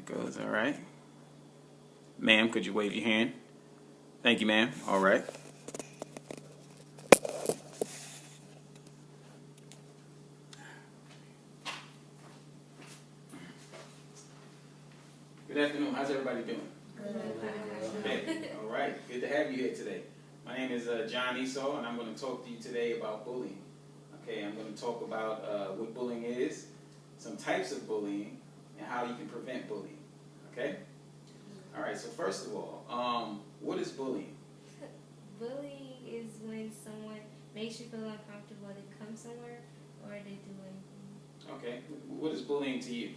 That goes, all right. Ma'am, could you wave your hand? Thank you, ma'am. All right. Good afternoon. How's everybody doing? Okay. All right. Good to have you here today. My name is John Esau, and I'm going to talk to you today about bullying. Okay, I'm going to talk about what bullying is, some types of bullying, and how you can prevent bullying. Okay? All right, so first of all, what is bullying? Bullying is when someone makes you feel uncomfortable to come somewhere or to do anything. Okay, what is bullying to you?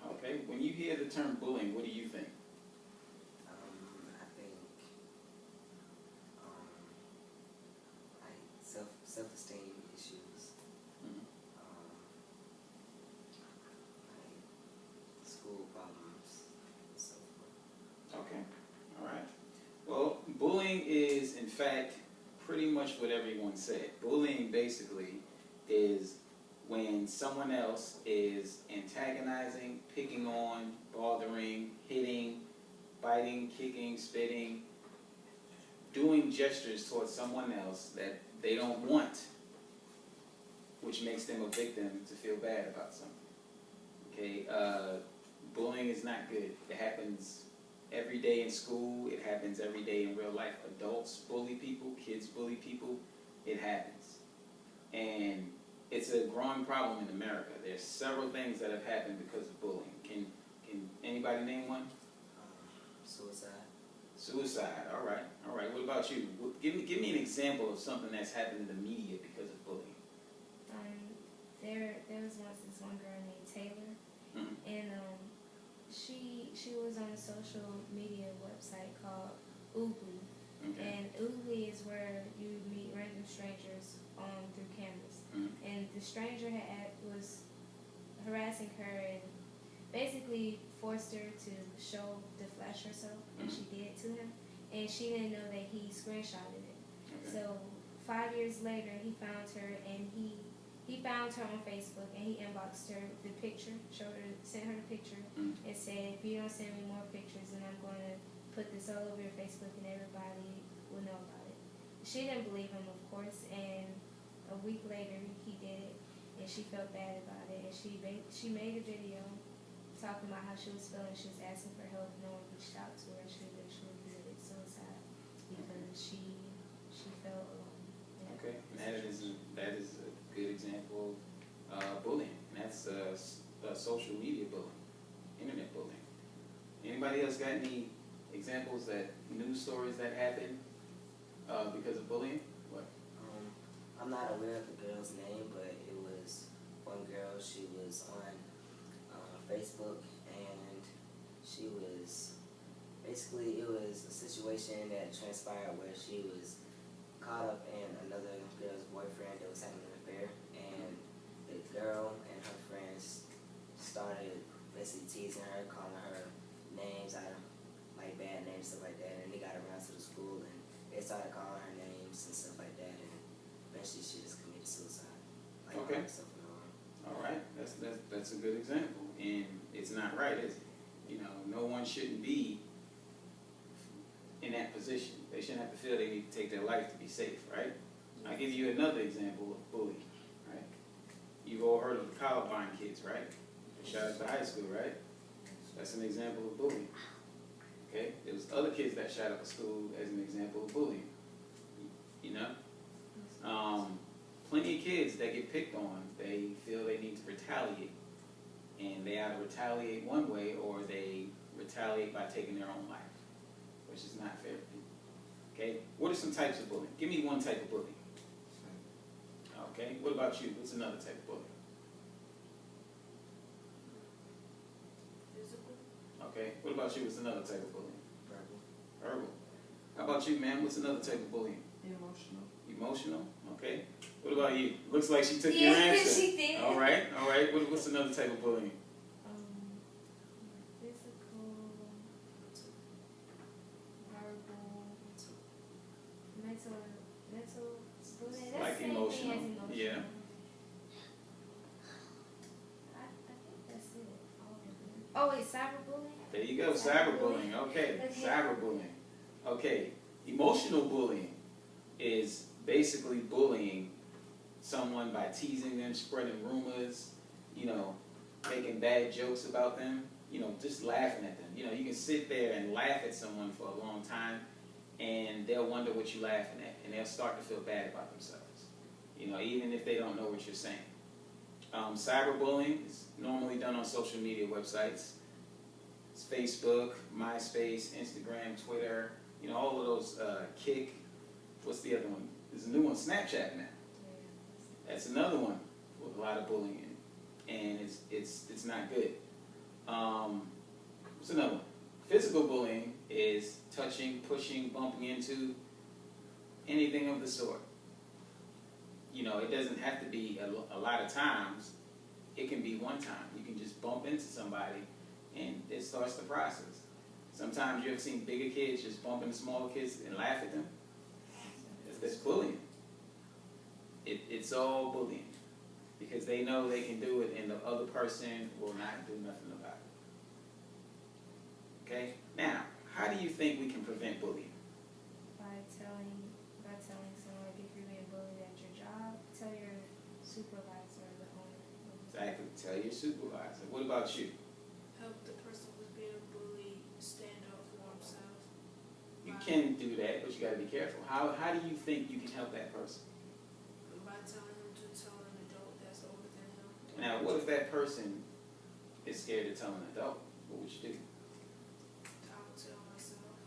Okay, when you hear the term bullying, what do you think? I think like self-esteem issues, Mhm. like school problems, and so forth. Okay, all right. Well, bullying is, in fact, pretty much what everyone said. Bullying basically is when someone else is antagonizing, picking on, bothering, hitting, biting, kicking, spitting, doing gestures towards someone else that they don't want, which makes them a victim to feel bad about something. Okay, bullying is not good. It happens every day in school. It happens every day in real life. Adults bully people. Kids bully people. It happens. And it's a growing problem in America. There's several things that have happened because of bullying. Can anybody name one? Suicide. Suicide. All right. All right. What about you? Give me an example of something that's happened in the media because of bullying. There was once this one girl named Taylor, Mhm. and she was on a social media website called Oogly, Okay. and Oogly is where you meet random strangers through cameras, Mhm. and the stranger was harassing her and basically forced her to flash herself, and she did to him, and she didn't know that he screenshotted it. Okay. So 5 years later, he found her, and he found her on Facebook, and he inboxed her the picture, sent her the picture, Mhm. and said, if you don't send me more pictures, then I'm going to put this all over your Facebook, and everybody will know about it. She didn't believe him, of course, and a week later, he did it, and she felt bad about it, and she made a video talking about how she was feeling. She was asking for help. No one reached out to her. She eventually committed suicide because she felt alone. Yeah. Okay. That is a good example of bullying. And that's social media bullying, internet bullying. Anybody else got any examples news stories that happened because of bullying? What? I'm not aware of the girl's name, but it was one girl. She was on Facebook, and she was basically, it was a situation that transpired where she was caught up in another girl's boyfriend that was having an affair, and the girl and her friends started basically teasing her, calling her names, like bad names, stuff like that, and they got around to the school, and they started calling her names and stuff like that, and eventually she just committed suicide. Like, Okay. herself in the arm. All right. That's a good example. And it's not right, is it? You know, no one shouldn't be in that position. They shouldn't have to feel they need to take their life to be safe, right? I'll give you another example of bullying, right? You've all heard of the Columbine kids, right? They shot up the high school, right? That's an example of bullying. Okay? There was other kids that shot up a school as an example of bullying. You know? Plenty of kids that get picked on, they feel they need to retaliate. And they either retaliate one way or they retaliate by taking their own life, which is not fair. Okay? What are some types of bullying? Give me one type of bullying. Okay? What about you? What's another type of bullying? Physical. Okay? What about you? What's another type of bullying? Verbal. Verbal. How about you, ma'am? What's another type of bullying? Emotional. Emotional? Okay. What about you? Looks like she took your answer. She did. All right. All right. What's another type of bullying? Physical, verbal, mental bullying. That's Like the same emotional. thing as emotional. Yeah. Oh wait, cyberbullying? There you go, cyberbullying. Okay, cyberbullying. Okay, emotional bullying is basically bullying someone by teasing them, spreading rumors, you know, making bad jokes about them, you know, just laughing at them. You know, you can sit there and laugh at someone for a long time, and they'll wonder what you're laughing at, and they'll start to feel bad about themselves. You know, even if they don't know what you're saying. Cyberbullying is normally done on social media websites. It's Facebook, MySpace, Instagram, Twitter, you know, all of those, Kick. What's the other one? There's a new one, Snapchat now. That's another one with a lot of bullying in it. And it's not good. What's another one? Physical bullying is touching, pushing, bumping into, anything of the sort. You know, it doesn't have to be a lot of times. It can be one time. You can just bump into somebody and it starts the process. Sometimes you ever seen bigger kids just bump into smaller kids and laugh at them? That's bullying. It's all bullying. Because they know they can do it and the other person will not do nothing about it. Okay? Now, how do you think we can prevent bullying? By telling someone, like if you're being bullied at your job, tell your supervisor or the owner. Exactly. Tell your supervisor. What about you? Help the person who's being bullied stand up for himself. You can do that, but you got to be careful. How do you think you can help that person? By telling him to tell an adult that's older than him. Now, what if that person is scared to tell an adult? What would you do? I would tell myself.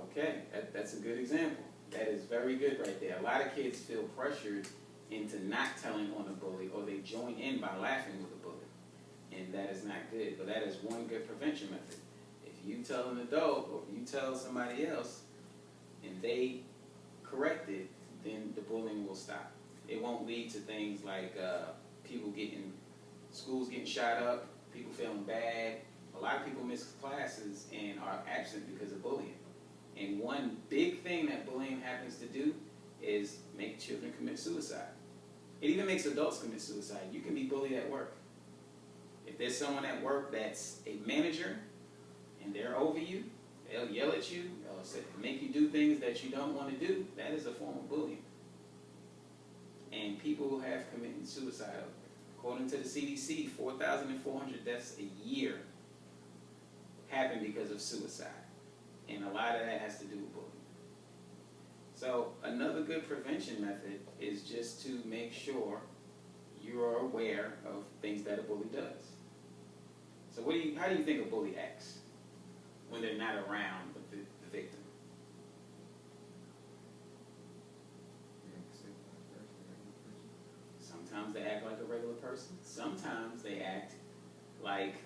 Okay, that's a good example. That is very good right there. A lot of kids feel pressured into not telling on a bully, or they join in by laughing with a bully. And that is not good, but that is one good prevention method. If you tell an adult, or if you tell somebody else, and they correct it, then the bullying will stop. It won't lead to things like schools getting shot up, people feeling bad. A lot of people miss classes and are absent because of bullying. And one big thing that bullying happens to do is make children commit suicide. It even makes adults commit suicide. You can be bullied at work. If there's someone at work that's a manager and they're over you, they'll yell at you, they'll make you do things that you don't want to do. That is a form of bullying. And people have committed suicide. According to the CDC, 4,400 deaths a year happen because of suicide. And a lot of that has to do with bullying. So another good prevention method is just to make sure you are aware of things that a bully does. So how do you think a bully acts when they're not around the victim? Sometimes they act like a regular person. Sometimes they act like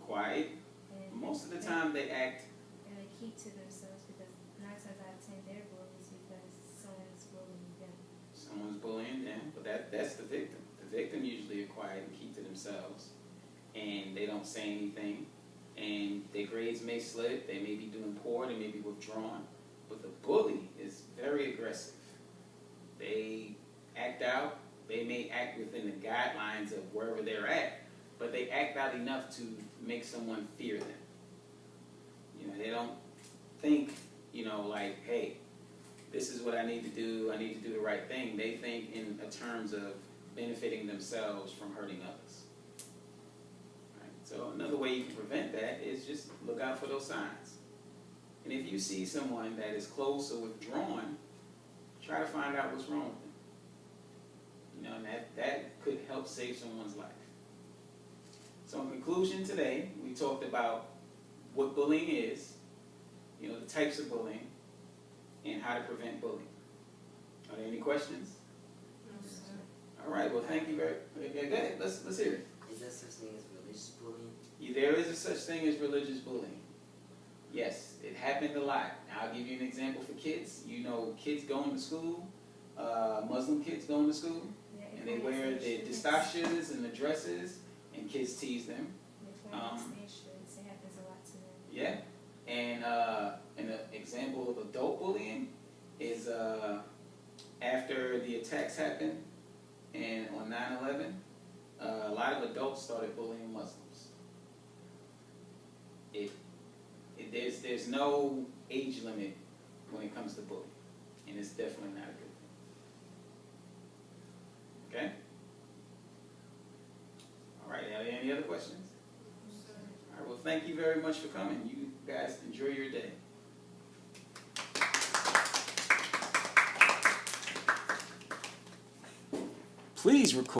quiet. And Most of the time they act. And they keep to themselves because 9 times out of 10 they're bullies because someone's bullying them. Someone's bullying them, but that's the victim. The victim usually are quiet and keep to themselves, and they don't say anything, and their grades may slip, they may be doing poor, they may be withdrawn, but the bully is very aggressive. They act out, they may act within the guidelines of wherever they're at, but they act out enough to make someone fear them. You know, they don't think, like, hey, this is what I need to do, I need to do the right thing. They think in terms of benefiting themselves from hurting others. Right? So another way you can prevent that is just look out for those signs. And if you see someone that is close or withdrawn, try to find out what's wrong with them. And that could help save someone's life. So in conclusion today, we talked about what bullying is, the types of bullying, and how to prevent bullying. Are there any questions? All right, well, thank you very much. Go ahead, let's hear it. Is there such thing as religious bullying? There is a such thing as religious bullying. Yes, it happened a lot. I'll give you an example for kids. Kids going to school, Muslim kids going to school, and they wear the dastashas and the dresses, and kids tease them. It happens a lot to them. Yeah, and an example of adult bullying is after the attacks happened, and on 9/11, a lot of adults started bullying Muslims. there's no age limit when it comes to bullying, and it's definitely not a good thing. Okay? All right, are there any other questions? All right, well, thank you very much for coming. You guys enjoy your day. Please record.